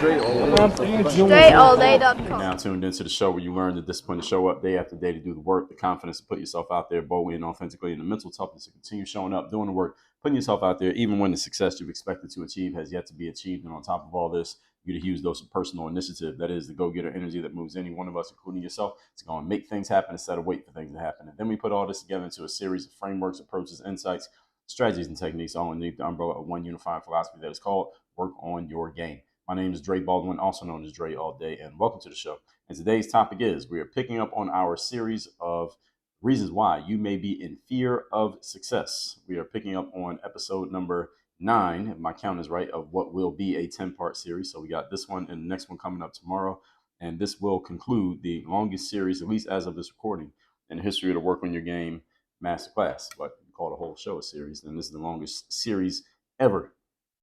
StrayAllDay.com. Now tuned into the show where you learn the discipline to show up day after day, to do the work, the confidence to put yourself out there boldly and authentically, and the mental toughness to continue showing up, doing the work, putting yourself out there, even when the success you've expected to achieve has yet to be achieved. And on top of all this, you get a huge dose of personal initiative. That is the go-getter energy that moves any one of us, including yourself. It's going to make things happen instead of wait for things to happen. And then we put all this together into a series of frameworks, approaches, insights, strategies, and techniques all underneath the umbrella of one unifying philosophy that is called Work on Your Game. My name is Dre Baldwin, also known as Dre All Day, and welcome to the show. And today's topic is we are picking up on our series of reasons why you may be in fear of success. We are picking up on episode number 9, if my count is right, of what will be a 10-part series. So we got this one and the next one coming up tomorrow. And this will conclude the longest series, at least as of this recording, in the history of the Work on Your Game Masterclass. But we call the whole show a series. And this is the longest series ever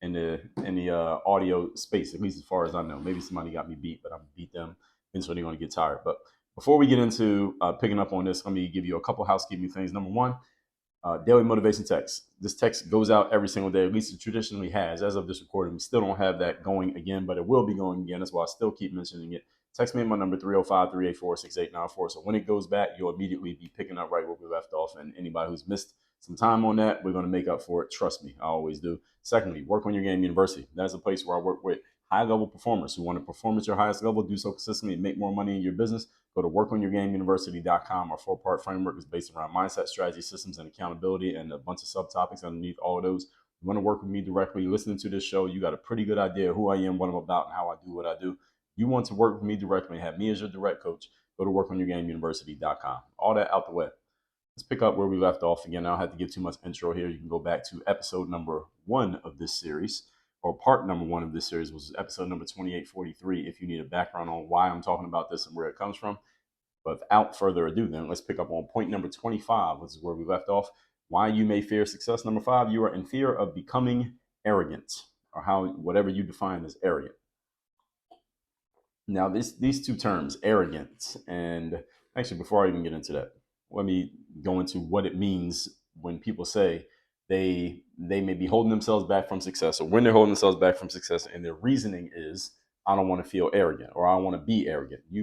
in the audio space, at least as far as I know. Maybe somebody got me beat, but I beat them. And so they're going to get tired. But before we get into picking up on this, let me give you a couple housekeeping things. Number one, daily motivation text. This text goes out every single day, at least it traditionally has. As of this recording, we still don't have that going again, but it will be going again. That's why I still keep mentioning it. Text me at my number 305-384-6894. So when it goes back, you'll immediately be picking up right where we left off. And anybody who's missed some time on that, we're going to make up for it. Trust me, I always do. Secondly, Work on Your Game University. That's a place where I work with high-level performers who want to perform at your highest level, do so consistently, and make more money in your business. Go to workonyourgameuniversity.com. Our 4-part framework is based around mindset, strategy, systems, and accountability, and a bunch of subtopics underneath all of those. You want to work with me directly, listening to this show, you got a pretty good idea of who I am, what I'm about, and how I do what I do. You want to work with me directly, have me as your direct coach, go to workonyourgameuniversity.com. All that out the way. Let's pick up where we left off again. I don't have to give too much intro here. You can go back to episode number 1 of this series, or part number 1 of this series, which is episode number 2843, if you need a background on why I'm talking about this and where it comes from. But without further ado, then let's pick up on point number 25, which is where we left off. Why you may fear success. Number 5, you are in fear of becoming arrogant, or whatever you define as arrogant. Now, these two terms, arrogance, and actually, before I even get into that, let me go into what it means when people say they may be holding themselves back from success, or when they're holding themselves back from success, and their reasoning is, I don't want to feel arrogant, or I want to be arrogant. You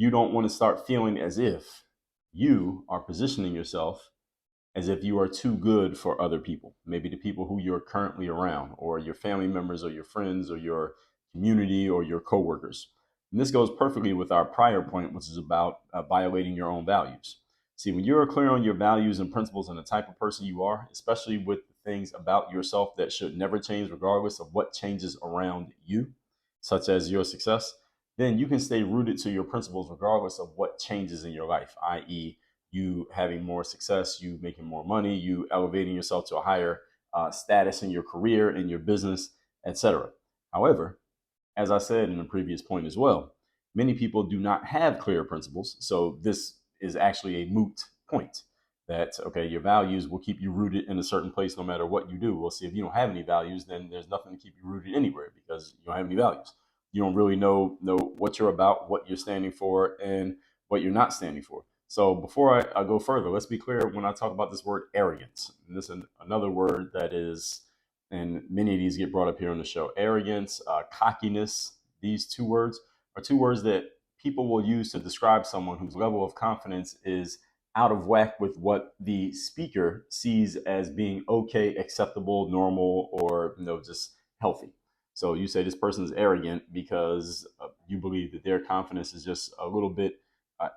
don't want to start feeling as if you are positioning yourself as if you are too good for other people, maybe the people who you're currently around, or your family members, or your friends, or your community, or your coworkers. And this goes perfectly with our prior point, which is about violating your own values. See, when you're clear on your values and principles and the type of person you are, especially with the things about yourself that should never change regardless of what changes around you, such as your success, then you can stay rooted to your principles regardless of what changes in your life, i.e., you having more success, you making more money, you elevating yourself to a higher status in your career, in your business, etc. However, as I said in the previous point as well, many people do not have clear principles. So this is actually a moot point that, okay, your values will keep you rooted in a certain place no matter what you do. Well, see, if you don't have any values, then there's nothing to keep you rooted anywhere because you don't have any values. You don't really know what you're about, what you're standing for, and what you're not standing for. So before I go further, let's be clear when I talk about this word arrogance. And this is another word that is, and many of these get brought up here on the show, arrogance, cockiness. These two words are two words that people will use to describe someone whose level of confidence is out of whack with what the speaker sees as being okay, acceptable, normal, or just healthy. So you say this person is arrogant because you believe that their confidence is just a little bit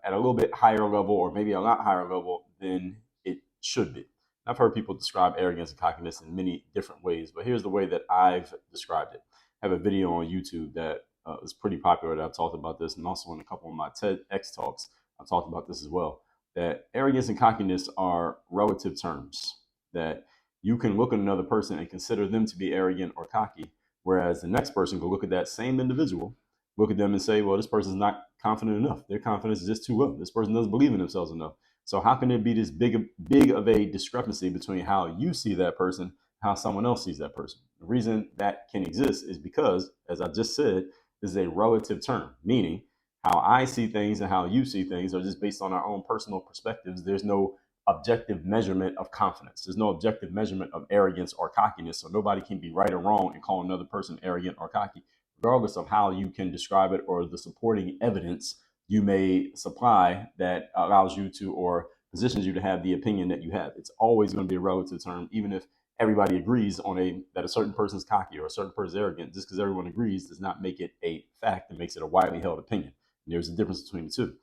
at a little bit higher level, or maybe a lot higher level than it should be. I've heard people describe arrogance and cockiness in many different ways, but here's the way that I've described it. I have a video on YouTube that is pretty popular that I've talked about this, and also in a couple of my TEDx talks, I've talked about this as well, that arrogance and cockiness are relative terms, that you can look at another person and consider them to be arrogant or cocky, whereas the next person could look at that same individual, look at them and say, well, this person's not confident enough. Their confidence is just too low. This person doesn't believe in themselves enough. So how can there be this big of a discrepancy between how you see that person, how someone else sees that person? The reason that can exist is because, as I just said, this is a relative term, meaning how I see things and how you see things are just based on our own personal perspectives. There's no objective measurement of confidence. There's no objective measurement of arrogance or cockiness. So nobody can be right or wrong and call another person arrogant or cocky. regardless of how you can describe it or the supporting evidence you may supply that allows you to or positions you to have the opinion that you have. It's always going to be a relative term, even if everybody agrees on that a certain person's cocky or a certain person's arrogant. Just because everyone agrees does not make it a fact. It makes it a widely held opinion. And there's a difference between the two.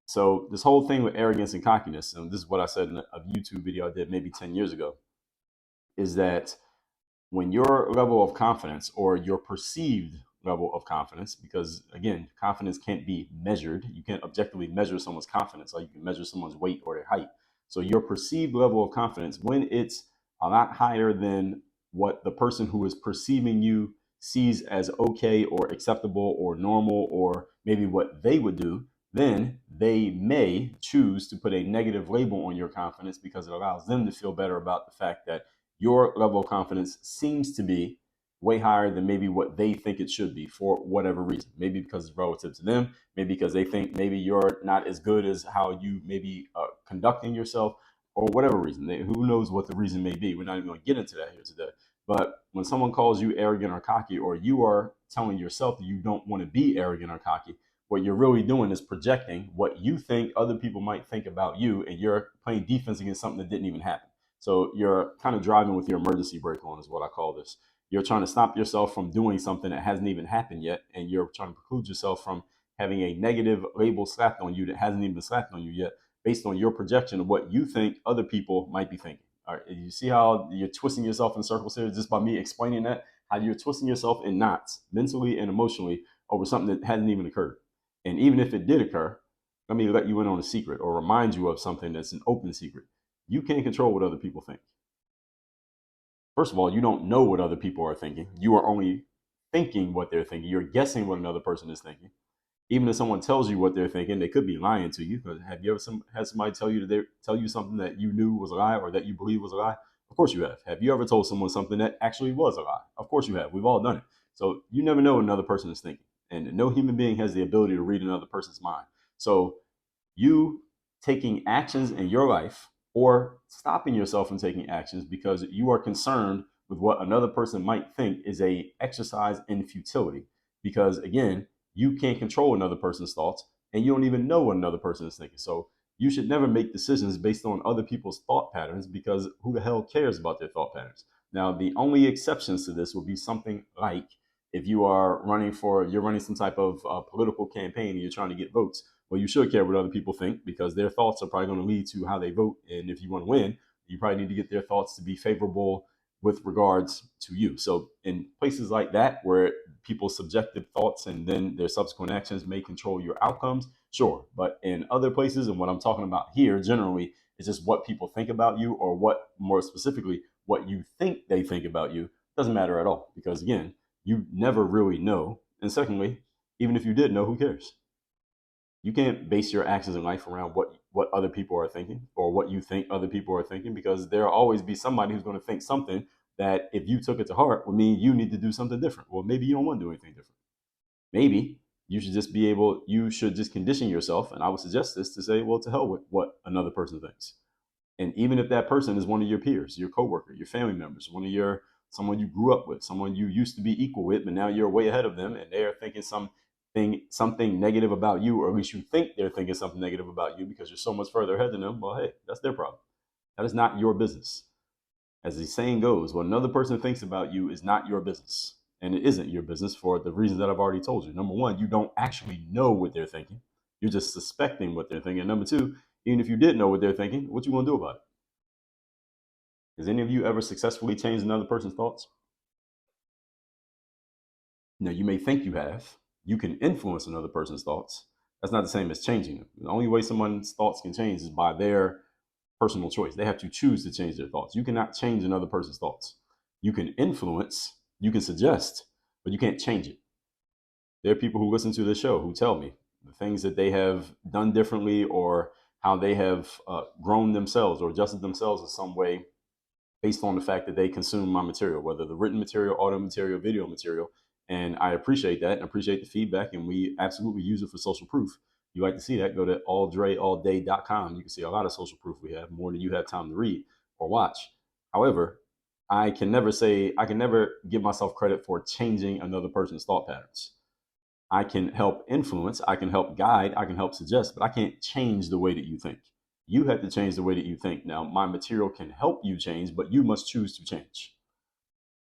So this whole thing with arrogance and cockiness, and this is what I said in a YouTube video I did maybe 10 years ago, is that when your level of confidence or your perceived level of confidence, because again, confidence can't be measured. You can't objectively measure someone's confidence, like you can measure someone's weight or their height. So your perceived level of confidence, when it's a lot higher than what the person who is perceiving you sees as okay or acceptable or normal, or maybe what they would do, then they may choose to put a negative label on your confidence because it allows them to feel better about the fact that your level of confidence seems to be way higher than maybe what they think it should be for whatever reason. Maybe because it's relative to them, maybe because they think maybe you're not as good as how you maybe conducting yourself, or whatever reason. Who knows what the reason may be? We're not even going to get into that here today. But when someone calls you arrogant or cocky, or you are telling yourself that you don't want to be arrogant or cocky, what you're really doing is projecting what you think other people might think about you, and you're playing defense against something that didn't even happen. So you're kind of driving with your emergency brake on, is what I call this. You're trying to stop yourself from doing something that hasn't even happened yet, and you're trying to preclude yourself from having a negative label slapped on you that hasn't even been slapped on you yet, based on your projection of what you think other people might be thinking. All right, you see how you're twisting yourself in circles here just by me explaining that, how you're twisting yourself in knots mentally and emotionally over something that hasn't even occurred. And even if it did occur, let me let you in on a secret or remind you of something that's an open secret. You can't control what other people think. First of all, you don't know what other people are thinking. You are only thinking what they're thinking. You're guessing what another person is thinking. Even if someone tells you what they're thinking, they could be lying to you. But have you ever had somebody tell you something that you knew was a lie or that you believe was a lie? Of course you have. Have you ever told someone something that actually was a lie? Of course you have. We've all done it. So you never know what another person is thinking. And no human being has the ability to read another person's mind. So you taking actions in your life or stopping yourself from taking actions because you are concerned with what another person might think is a exercise in futility. Because again, you can't control another person's thoughts, and you don't even know what another person is thinking. So you should never make decisions based on other people's thought patterns, because who the hell cares about their thought patterns? Now, the only exceptions to this would be something like if you're running some type of political campaign and you're trying to get votes. Well, you should care what other people think, because their thoughts are probably going to lead to how they vote. And if you want to win, you probably need to get their thoughts to be favorable with regards to you. So in places like that, where people's subjective thoughts and then their subsequent actions may control your outcomes, sure. But in other places, and what I'm talking about here generally is just what people think about you, or what, more specifically, what you think they think about you, doesn't matter at all. Because again, you never really know. And secondly, even if you did know, who cares? You can't base your actions in life around what other people are thinking or what you think other people are thinking, because there'll always be somebody who's going to think something that, if you took it to heart, would mean you need to do something different. Well, maybe you don't want to do anything different. Maybe you should just condition yourself. And I would suggest this, to say, well, to hell with what another person thinks. And even if that person is one of your peers, your coworker, your family members, someone you grew up with, someone you used to be equal with, but now you're way ahead of them, and they're thinking something negative about you, or at least you think they're thinking something negative about you because you're so much further ahead than them. Well, hey, that's their problem. That is not your business. As the saying goes, what another person thinks about you is not your business. And it isn't your business for the reasons that I've already told you. Number one, you don't actually know what they're thinking. You're just suspecting what they're thinking. And number two, even if you did know what they're thinking, what you want to do about it? Has any of you ever successfully changed another person's thoughts? Now, you may think you have. You can influence another person's thoughts. That's not the same as changing them. The only way someone's thoughts can change is by their personal choice. They have to choose to change their thoughts. You cannot change another person's thoughts. You can influence, you can suggest, but you can't change it. There are people who listen to this show who tell me the things that they have done differently, or how they have grown themselves or adjusted themselves in some way based on the fact that they consume my material, whether the written material, audio material, video material. And I appreciate that and appreciate the feedback. And we absolutely use it for social proof. If you like to see that, go to alldreallday.com. You can see a lot of social proof we have, more than you have time to read or watch. However, I can never give myself credit for changing another person's thought patterns. I can help influence, I can help guide, I can help suggest, but I can't change the way that you think. You have to change the way that you think. Now, my material can help you change, but you must choose to change.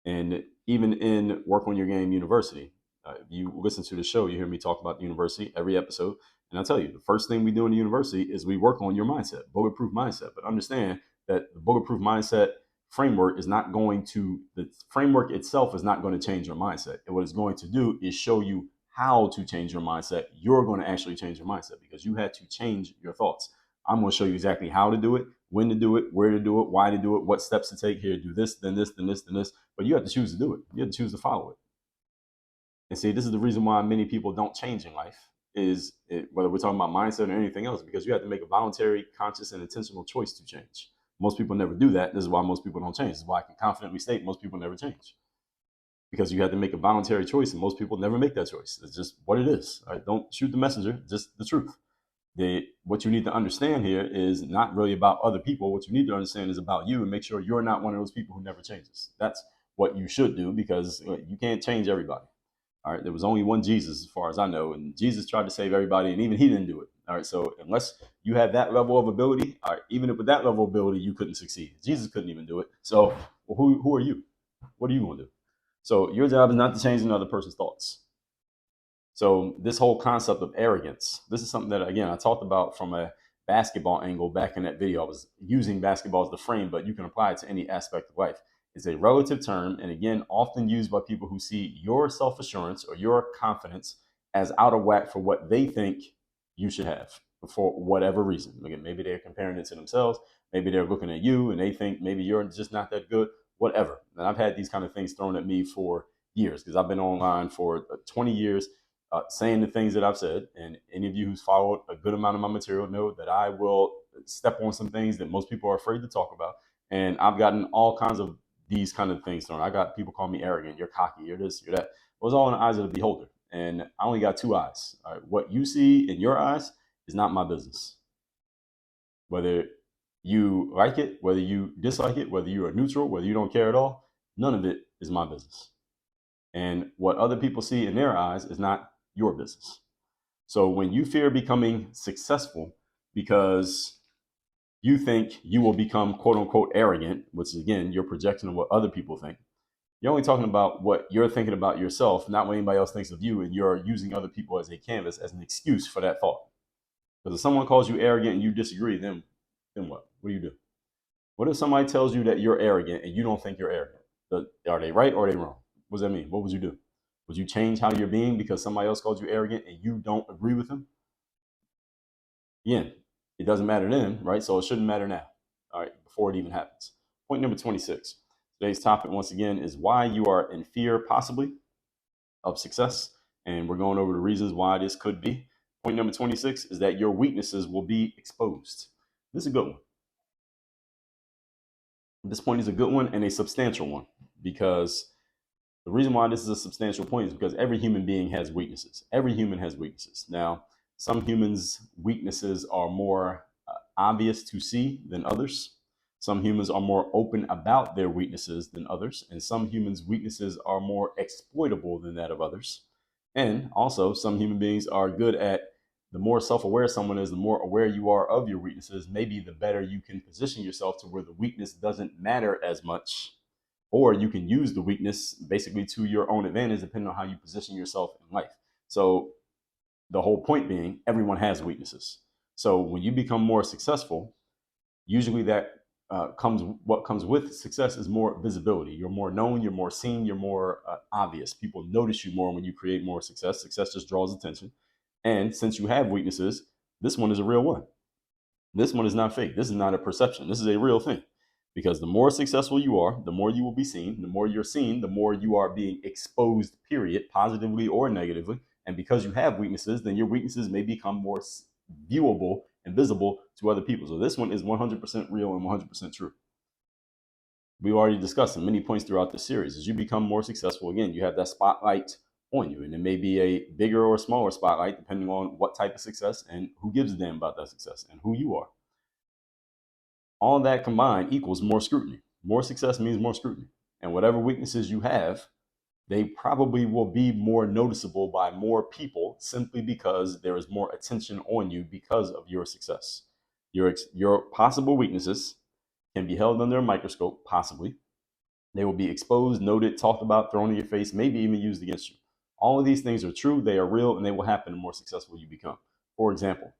And even in Work on Your Game University, if you listen to the show, you hear me talk about the university every episode. And I'll tell you, the first thing we do in the university is we work on your mindset, bulletproof mindset. But understand that the bulletproof mindset framework is not going to, the framework itself is not going to change your mindset. And what it's going to do is show you how to change your mindset. You're going to actually change your mindset because you had to change your thoughts. I'm going to show you exactly how to do it, when to do it, where to do it, why to do it, what steps to take. Here, do this, then this, then this, then this. But you have to choose to do it. You have to choose to follow it. And see, this is the reason why many people don't change in life, whether we're talking about mindset or anything else, because you have to make a voluntary, conscious, and intentional choice to change. Most people never do that. This is why most people don't change. This is why I can confidently state most people never change. Because you have to make a voluntary choice, and most people never make that choice. It's just what it is. All right? Don't shoot the messenger, just the truth. What you need to understand here is not really about other people. What you need to understand is about you, and make sure you're not one of those people who never changes. That's what you should do, because you can't change everybody. All right, there was only one Jesus as far as I know, and Jesus tried to save everybody, and even he didn't do it. All right, so unless you have that level of ability, all right, even with that level of ability, you couldn't succeed. Jesus couldn't even do it. So who are you? What are you going to do? So your job is not to change another person's thoughts. So this whole concept of arrogance, this is something that, again, I talked about from a basketball angle back in that video. I was using basketball as the frame, but you can apply it to any aspect of life. It's a relative term, and again, often used by people who see your self-assurance or your confidence as out of whack for what they think you should have for whatever reason. Again, maybe they're comparing it to themselves. Maybe they're looking at you and they think maybe you're just not that good, whatever. And I've had these kind of things thrown at me for years because I've been online for 20 years. Saying the things that I've said, and any of you who's followed a good amount of my material know that I will step on some things that most people are afraid to talk about. And I've gotten all kinds of these kind of things thrown. I got people call me arrogant, you're cocky, you're this, you're that. It was all in the eyes of the beholder. And I only got two eyes. All right? What you see in your eyes is not my business. Whether you like it, whether you dislike it, whether you are neutral, whether you don't care at all, none of it is my business. And what other people see in their eyes is not your business. So when you fear becoming successful because you think you will become quote unquote arrogant, which is again your projection of what other people think, you're only talking about what you're thinking about yourself, not what anybody else thinks of you, and you're using other people as a canvas, as an excuse for that thought. Because if someone calls you arrogant and you disagree, then what? What do you do? What if somebody tells you that you're arrogant and you don't think you're arrogant? Are they right or are they wrong? What does that mean? What would you do? Would you change how you're being because somebody else called you arrogant and you don't agree with them? Again, it doesn't matter then, right? So it shouldn't matter now, all right, before it even happens. Point number 26. Today's topic, once again, is why you are in fear, possibly, of success. And we're going over the reasons why this could be. Point number 26 is that your weaknesses will be exposed. This is a good one. This point is a good one and a substantial one, because the reason why this is a substantial point is because every human being has weaknesses. Every human has weaknesses. Now, some humans' weaknesses are more obvious to see than others. Some humans are more open about their weaknesses than others. And some humans' weaknesses are more exploitable than that of others. And also, some human beings are good at, the more self-aware someone is, the more aware you are of your weaknesses, maybe the better you can position yourself to where the weakness doesn't matter as much. Or you can use the weakness basically to your own advantage, depending on how you position yourself in life. So the whole point being, everyone has weaknesses. So when you become more successful, usually that what comes with success is more visibility. You're more known, you're more seen, you're more obvious. People notice you more when you create more success. Success just draws attention. And since you have weaknesses, this one is a real one. This one is not fake. This is not a perception. This is a real thing. Because the more successful you are, the more you will be seen. The more you're seen, the more you are being exposed, period, positively or negatively. And because you have weaknesses, then your weaknesses may become more viewable and visible to other people. So this one is 100% real and 100% true. We've already discussed in many points throughout the series. As you become more successful, again, you have that spotlight on you. And it may be a bigger or smaller spotlight, depending on what type of success and who gives a damn about that success and who you are. All that combined equals more scrutiny. More success means more scrutiny. And whatever weaknesses you have, they probably will be more noticeable by more people simply because there is more attention on you because of your success. Your possible weaknesses can be held under a microscope, possibly. They will be exposed, noted, talked about, thrown in your face, maybe even used against you. All of these things are true, they are real, and they will happen the more successful you become. For example,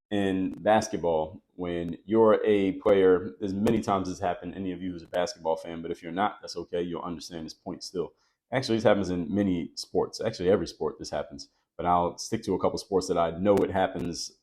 in basketball, when you're a player, as many times this happened, any of you who's a basketball fan, but if you're not, that's okay. You'll understand this point still. Actually, this happens in many sports. Actually, every sport this happens, but I'll stick to a couple sports that I know it happens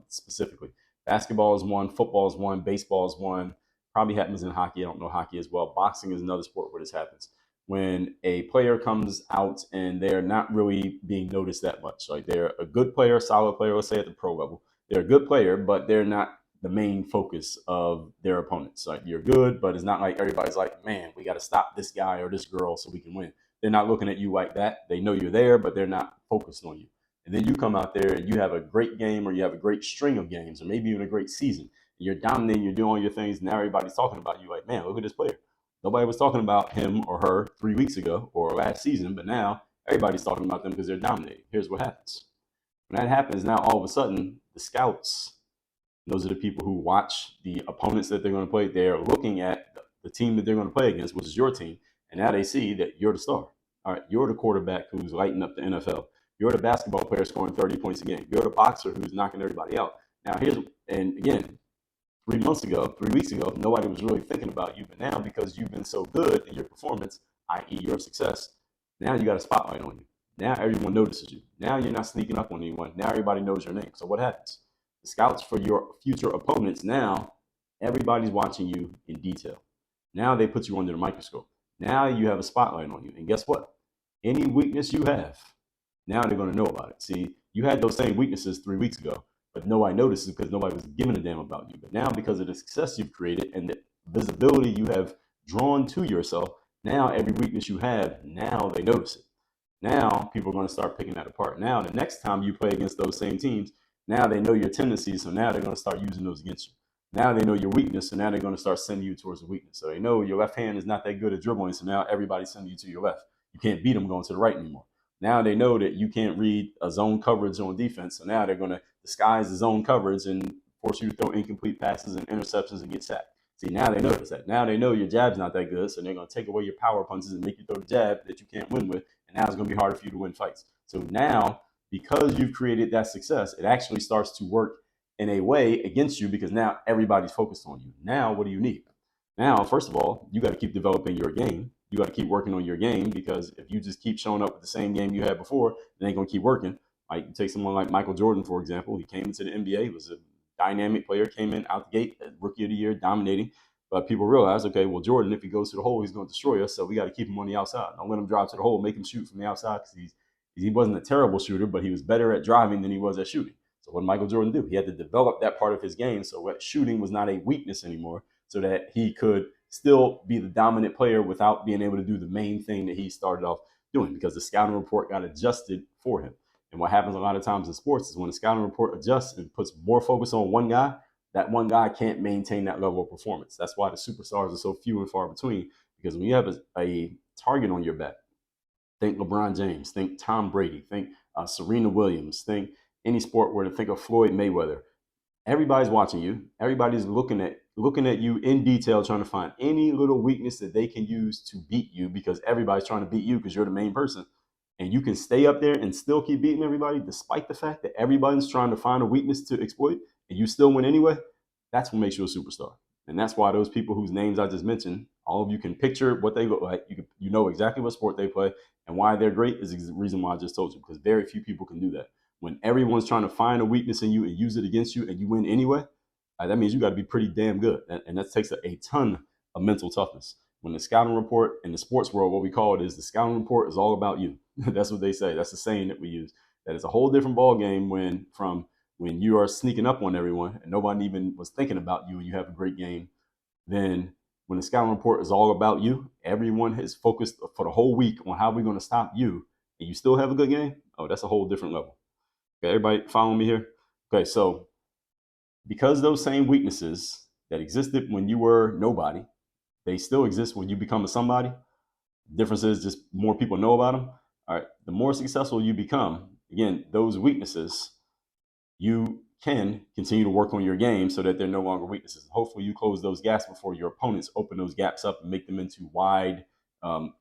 specifically. Basketball is one, football is one, baseball is one. Probably happens in hockey. I don't know hockey as well. Boxing is another sport where this happens. When a player comes out and they're not really being noticed that much, like they're a good player, solid player, let's say at the pro level, they're a good player, but they're not the main focus of their opponents. Like you're good, but it's not like everybody's like, man, we got to stop this guy or this girl so we can win. They're not looking at you like that. They know you're there, but they're not focused on you. And then you come out there and you have a great game or you have a great string of games or maybe even a great season. You're dominating, you're doing all your things. Now everybody's talking about you like, man, look at this player. Nobody was talking about him or her 3 weeks ago or last season, but now everybody's talking about them because they're dominating. Here's what happens. When that happens, now all of a sudden, the scouts, those are the people who watch the opponents that they're going to play, they're looking at the team that they're going to play against, which is your team, and now they see that you're the star. All right, you're the quarterback who's lighting up the NFL. You're the basketball player scoring 30 points a game. You're the boxer who's knocking everybody out. Now, and again, 3 weeks ago, nobody was really thinking about you. But now, because you've been so good in your performance, i.e., your success, now you got a spotlight on you. Now everyone notices you. Now you're not sneaking up on anyone. Now everybody knows your name. So what happens? The scouts for your future opponents, now everybody's watching you in detail. Now they put you under the microscope. Now you have a spotlight on you. And guess what? Any weakness you have, now they're going to know about it. See, you had those same weaknesses 3 weeks ago, but nobody notices because nobody was giving a damn about you. But now, because of the success you've created and the visibility you have drawn to yourself, now every weakness you have, now they notice it. Now people are going to start picking that apart. Now, the next time you play against those same teams, now they know your tendencies, so now they're going to start using those against you. Now they know your weakness, so now they're going to start sending you towards the weakness. So they know your left hand is not that good at dribbling, so now everybody's sending you to your left. You can't beat them going to the right anymore. Now they know that you can't read a zone coverage on defense, so now they're going to disguise the zone coverage and force you to throw incomplete passes and interceptions and get sacked. See, now they notice that. Now they know your jab's not that good, so they're going to take away your power punches and make you throw the jab that you can't win with, and now it's going to be harder for you to win fights. So now, because you've created that success, it actually starts to work in a way against you because now everybody's focused on you. Now, what do you need? Now, first of all, you got to keep developing your game. You got to keep working on your game because if you just keep showing up with the same game you had before, it ain't going to keep working. Like, take someone like Michael Jordan, for example. He came into the NBA, was a dynamic player, came in out the gate, rookie of the year, dominating. But people realize, okay, well, Jordan, if he goes to the hole, he's going to destroy us. So we got to keep him on the outside. Don't let him drive to the hole, make him shoot from the outside because he wasn't a terrible shooter, but he was better at driving than he was at shooting. So what did Michael Jordan do? He had to develop that part of his game so that shooting was not a weakness anymore, so that he could still be the dominant player without being able to do the main thing that he started off doing because the scouting report got adjusted for him. And what happens a lot of times in sports is when the scouting report adjusts and puts more focus on one guy, that one guy can't maintain that level of performance. That's why the superstars are so few and far between, because when you have a target on your back, think LeBron James, think Tom Brady, think Serena Williams, think any sport where to think of Floyd Mayweather. Everybody's watching you. Everybody's looking at you in detail, trying to find any little weakness that they can use to beat you because everybody's trying to beat you because you're the main person. And you can stay up there and still keep beating everybody despite the fact that everybody's trying to find a weakness to exploit and you still win anyway. That's what makes you a superstar. And that's why those people whose names I just mentioned, all of you can picture what they look like. You know exactly what sport they play and why they're great is the reason why I just told you, because very few people can do that. When everyone's trying to find a weakness in you and use it against you and you win anyway, that means you got to be pretty damn good. And that takes a ton of mental toughness. When the scouting report in the sports world, what we call it is the scouting report is all about you. That's what they say. That's the saying that we use. That it's a whole different ball game when you are sneaking up on everyone and nobody even was thinking about you and you have a great game. Then when the scouting report is all about you, everyone is focused for the whole week on how we're going to stop you, and you still have a good game. Oh, that's a whole different level. Okay, everybody following me here? Okay, so because those same weaknesses that existed when you were nobody They still exist when you become a somebody. Difference is just more people know about them. All right. The more successful you become, again, those weaknesses, you can continue to work on your game so that they're no longer weaknesses. Hopefully, you close those gaps before your opponents open those gaps up and make them into wide,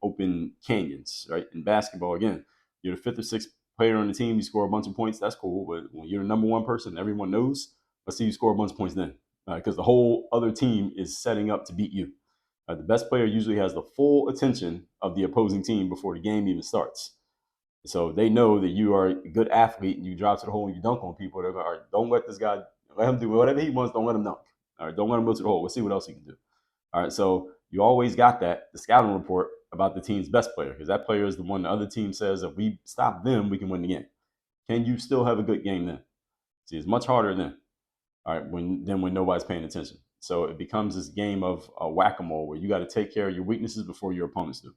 open canyons. Right. In basketball, again, you're the fifth or sixth player on the team. You score a bunch of points. That's cool. But when you're the number one person, everyone knows. Let's see you score a bunch of points then, because the whole other team is setting up to beat you. The best player usually has the full attention of the opposing team before the game even starts. So they know that you are a good athlete and you drive to the hole and you dunk on people. They're like, all right, don't let this guy, let him do whatever he wants. Don't let him dunk. All right, don't let him go to the hole. Let's see what else he can do. All right, so you always got the scouting report about the team's best player, because that player is the one the other team says if we stop them, we can win the game. Can you still have a good game then? See, it's much harder then. All right, when nobody's paying attention. So it becomes this game of whack-a-mole where you got to take care of your weaknesses before your opponents do.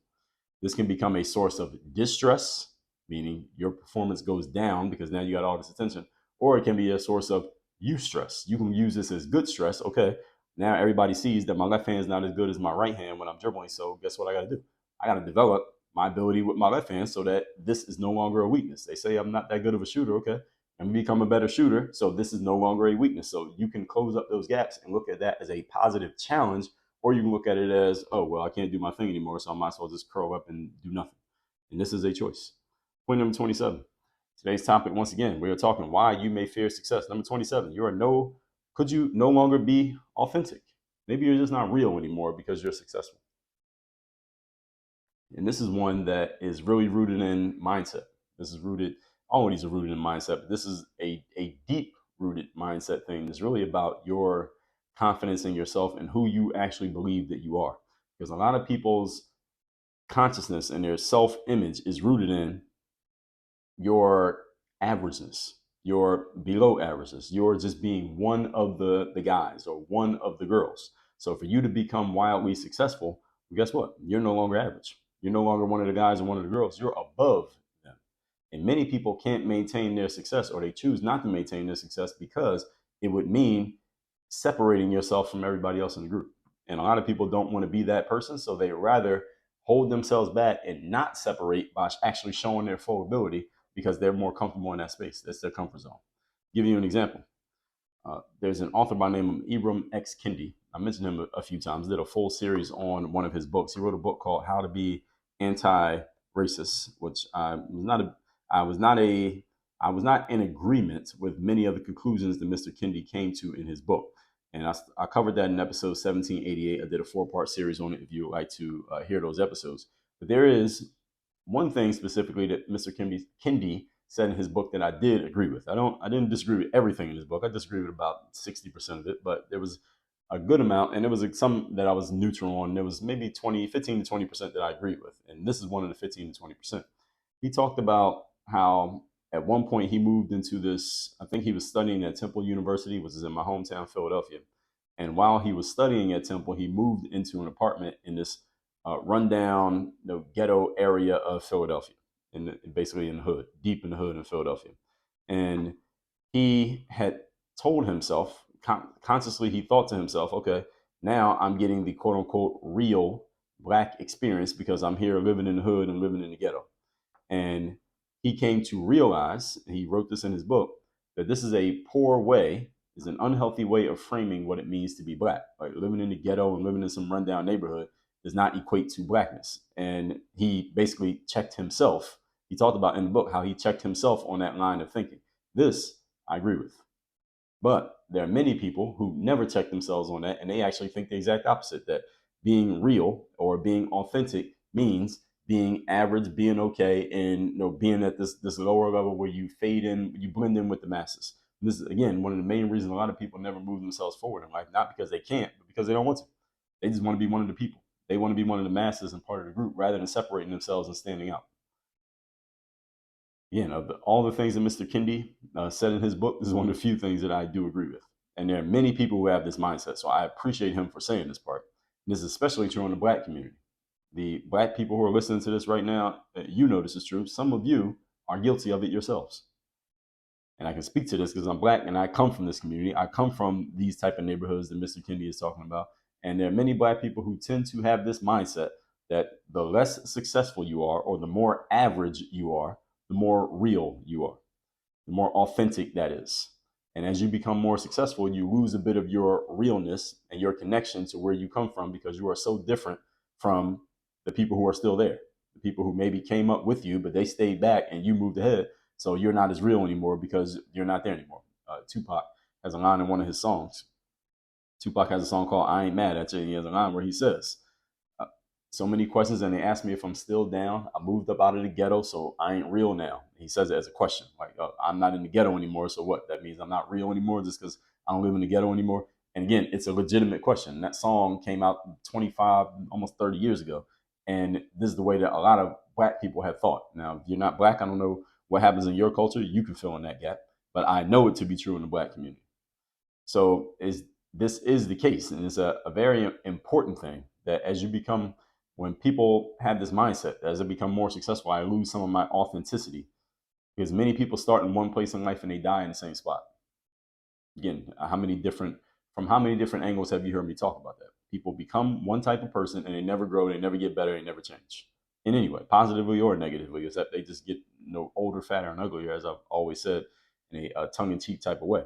This can become a source of distress, meaning your performance goes down because now you got all this attention, or it can be a source of eustress. You can use this as good stress. Okay, now everybody sees that my left hand is not as good as my right hand when I'm dribbling. So guess what I got to do? I got to develop my ability with my left hand so that this is no longer a weakness. They say I'm not that good of a shooter. Okay, and become a better shooter. So this is no longer a weakness. So you can close up those gaps and look at that as a positive challenge, or you can look at it as, oh, well, I can't do my thing anymore, so I might as well just curl up and do nothing. And this is a choice. Point number 27. Today's topic, once again, we are talking why you may fear success. Number 27, could you no longer be authentic? Maybe you're just not real anymore because you're successful. And this is one that is really rooted in mindset. All of these are rooted in mindset, but this is a deep rooted mindset thing. It's really about your confidence in yourself and who you actually believe that you are. Because a lot of people's consciousness and their self-image is rooted in your averageness, your below averageness, your just being one of the guys or one of the girls. So for you to become wildly successful, guess what? You're no longer average. You're no longer one of the guys or one of the girls. You're above them. And many people can't maintain their success, or they choose not to maintain their success because it would mean separating yourself from everybody else in the group. And a lot of people don't want to be that person, so they rather hold themselves back and not separate by actually showing their full ability because they're more comfortable in that space. That's their comfort zone. I'll give you an example. There's an author by the name of Ibram X. Kendi. I mentioned him a few times. Did a full series on one of his books. He wrote a book called How to Be Anti-Racist, which I was not in agreement with many of the conclusions that Mr. Kendi came to in his book. And I covered that in episode 1788. I did a 4-part series on it if you would like to hear those episodes. But there is one thing specifically that Mr. Kendi said in his book that I did agree with. I didn't disagree with everything in his book. I disagreed with about 60% of it, but there was a good amount, and there was some that I was neutral on. There was maybe 15 to 20% that I agreed with, and this is one of the 15 to 20%. He talked about how at one point he moved into this, I think he was studying at Temple University, which is in my hometown, Philadelphia. And while he was studying at Temple, he moved into an apartment in this rundown ghetto area of Philadelphia, basically in the hood, deep in the hood in Philadelphia. And he had told himself, consciously he thought to himself, okay, now I'm getting the quote unquote real Black experience because I'm here living in the hood and living in the ghetto. And he came to realize, and he wrote this in his book, that this is a poor way, is an unhealthy way of framing what it means to be Black. Like living in the ghetto and living in some rundown neighborhood does not equate to Blackness. And he basically checked himself. He talked about in the book how he checked himself on that line of thinking. This I agree with. But there are many people who never check themselves on that, and they actually think the exact opposite, that being real or being authentic means being average, being okay, and being at this lower level where you fade in, you blend in with the masses. And this is, again, one of the main reasons a lot of people never move themselves forward in life, not because they can't, but because they don't want to. They just want to be one of the people. They want to be one of the masses and part of the group rather than separating themselves and standing out. Again, of all the things that Mr. Kendi said in his book, this is one of the few things that I do agree with. And there are many people who have this mindset, so I appreciate him for saying this part. And this is especially true in the Black community. The Black people who are listening to this right now, you know this is true. Some of you are guilty of it yourselves. And I can speak to this because I'm Black and I come from this community. I come from these type of neighborhoods that Mr. Kendi is talking about. And there are many black people who tend to have this mindset that the less successful you are, or the more average you are, the more real you are, the more authentic that is. And as you become more successful, you lose a bit of your realness and your connection to where you come from, because you are so different from the people who are still there, the people who maybe came up with you, but they stayed back and you moved ahead. So you're not as real anymore because you're not there anymore. Tupac has a line in one of his songs. Tupac has a song called I Ain't Mad At You. He has a line where he says, so many questions, and they ask me if I'm still down. I moved up out of the ghetto, so I ain't real now. He says it as a question, like, I'm not in the ghetto anymore, so what? That means I'm not real anymore just because I don't live in the ghetto anymore? And again, it's a legitimate question. That song came out 25, almost 30 years ago, and this is the way that a lot of black people have thought. Now, if you're not black, I don't know what happens in your culture. You can fill in that gap, but I know it to be true in the black community. So this is the case, and it's a very important thing that as you become, when people have this mindset, as I become more successful, I lose some of my authenticity, because many people start in one place in life and they die in the same spot. Again, how many different angles have you heard me talk about that? People become one type of person and they never grow, they never get better, they never change in any way, positively or negatively, except they just get older, fatter, and uglier, as I've always said, in a tongue-in-cheek type of way.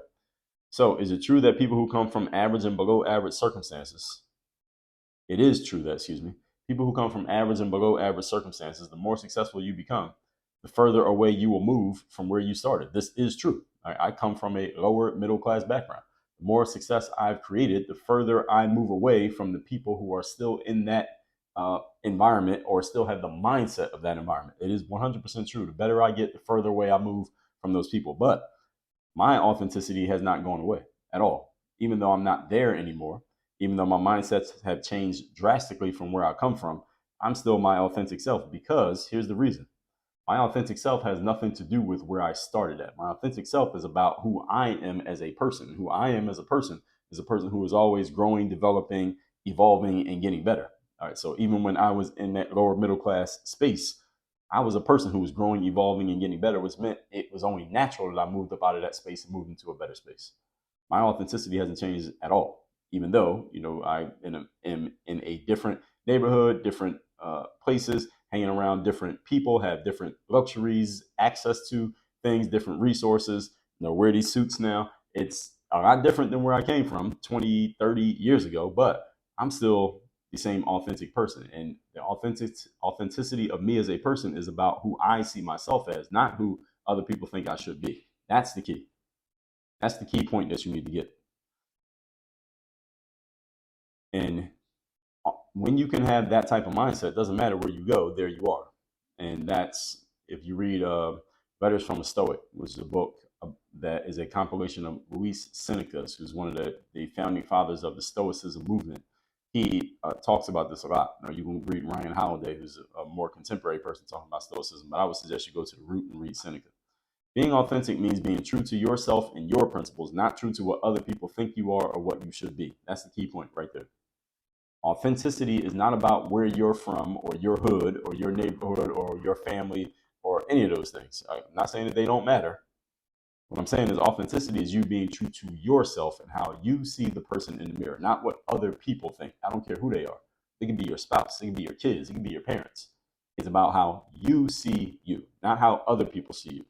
So is it true that people who come from average and below average circumstances, it is true that, people who come from average and below average circumstances, the more successful you become, the further away you will move from where you started. This is true. I come from a lower middle class background. The more success I've created, the further I move away from the people who are still in that environment, or still have the mindset of that environment. It is 100% true. The better I get, the further away I move from those people. But my authenticity has not gone away at all. Even though I'm not there anymore, even though my mindsets have changed drastically from where I come from, I'm still my authentic self, because here's the reason. My authentic self has nothing to do with where I started at. My authentic self is about who I am as a person. Who I am as a person is a person who is always growing, developing, evolving, and getting better. All right. So even when I was in that lower middle class space, I was a person who was growing, evolving, and getting better, which meant it was only natural that I moved up out of that space and moved into a better space. My authenticity hasn't changed at all, even though I am in a different neighborhood, different places, hanging around different people, have different luxuries, access to things, different resources. Wear these suits now. It's a lot different than where I came from 20, 30 years ago, but I'm still the same authentic person. And the authenticity of me as a person is about who I see myself as, not who other people think I should be. That's the key. That's the key point that you need to get. And when you can have that type of mindset, it doesn't matter where you go, there you are. And that's, if you read Letters from a Stoic, which is a book that is a compilation of Luis Seneca, who's one of the founding fathers of the Stoicism movement. He talks about this a lot. Now, you can read Ryan Holiday, who's a more contemporary person talking about Stoicism, but I would suggest you go to the root and read Seneca. Being authentic means being true to yourself and your principles, not true to what other people think you are or what you should be. That's the key point right there. Authenticity is not about where you're from, or your hood, or your neighborhood, or your family, or any of those things. I'm not saying that they don't matter. What I'm saying is authenticity is you being true to yourself and how you see the person in the mirror, not what other people think. I don't care who they are. It can be your spouse, it can be your kids, it can be your parents. It's about how you see you, not how other people see you.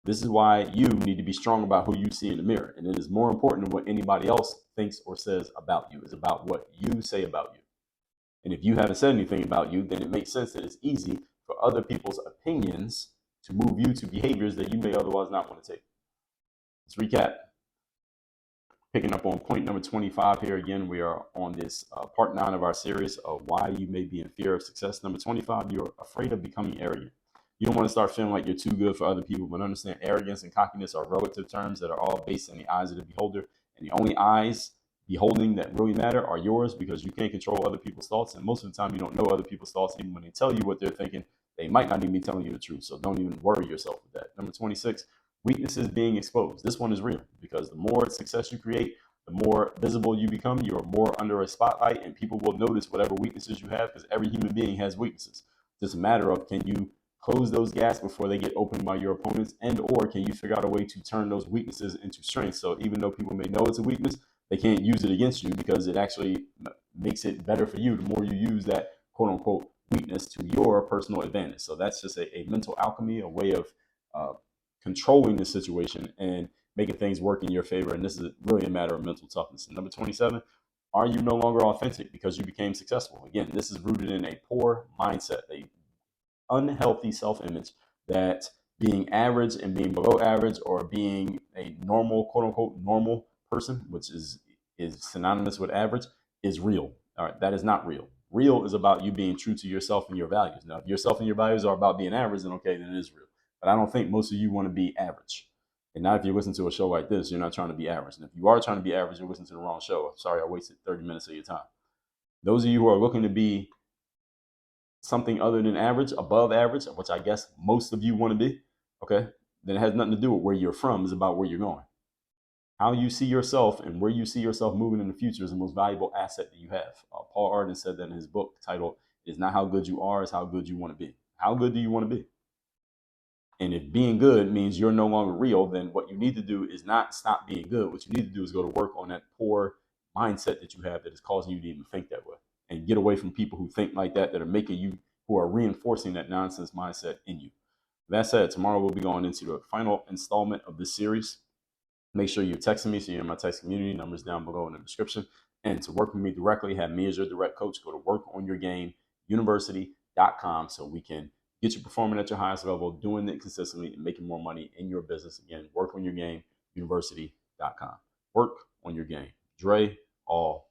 This is why you need to be strong about who you see in the mirror. And it is more important than what anybody else thinks or says about you. It's about what you say about you. And if you haven't said anything about you, then it makes sense that it's easy for other people's opinions to move you to behaviors that you may otherwise not want to take. Let's recap. Picking up on point number 25 here. Again, we are on this part 9 of our series of why you may be in fear of success. Number 25, you're afraid of becoming arrogant. You don't want to start feeling like you're too good for other people, but understand arrogance and cockiness are relative terms that are all based in the eyes of the beholder. And the only eyes beholding that really matter are yours, because you can't control other people's thoughts. And most of the time, you don't know other people's thoughts. Even when they tell you what they're thinking, they might not even be telling you the truth. So don't even worry yourself with that. Number 26, weaknesses being exposed. This one is real, because the more success you create, the more visible you become. You're more under a spotlight, and people will notice whatever weaknesses you have, because every human being has weaknesses. It's just a matter of, can you close those gaps before they get opened by your opponents, and or can you figure out a way to turn those weaknesses into strengths? So even though people may know it's a weakness, They can't use it against you because it actually makes it better for you the more you use that quote unquote weakness to your personal advantage. So that's just a mental alchemy, a way of uh, controlling the situation and making things work in your favor. And this is really a matter of mental toughness. And number 27, are you no longer authentic because you became successful? Again, this is rooted in a poor mindset, a unhealthy self-image that being average and being below average or being a normal, quote unquote, normal person, which is synonymous with average, is real. All right, that is not real. Real is about you being true to yourself and your values. Now, if yourself and your values are about being average, then okay, then it is real. But I don't think most of you want to be average. And not if you listen to a show like this, you're not trying to be average. And if you are trying to be average, you're listening to the wrong show. Sorry, I wasted 30 minutes of your time. Those of you who are looking to be something other than average, above average, which I guess most of you want to be, okay, then it has nothing to do with where you're from. It's about where you're going. How you see yourself and where you see yourself moving in the future is the most valuable asset that you have. Paul Arden said that in his book titled, "It's not how good you are, it's how good you want to be." How good do you want to be? And if being good means you're no longer real, then what you need to do is not stop being good. What you need to do is go to work on that poor mindset that you have that is causing you to even think that way, and get away from people who think like that are making you, who are reinforcing that nonsense mindset in you. That said, tomorrow we'll be going into the final installment of this series. Make sure you're texting me so you're in my text community. Numbers down below in the description. And to work with me directly, have me as your direct coach. Go to workonyourgameuniversity.com so we can get you performing at your highest level, doing it consistently, and making more money in your business. Again, workonyourgameuniversity.com. Work on your game. Dre, all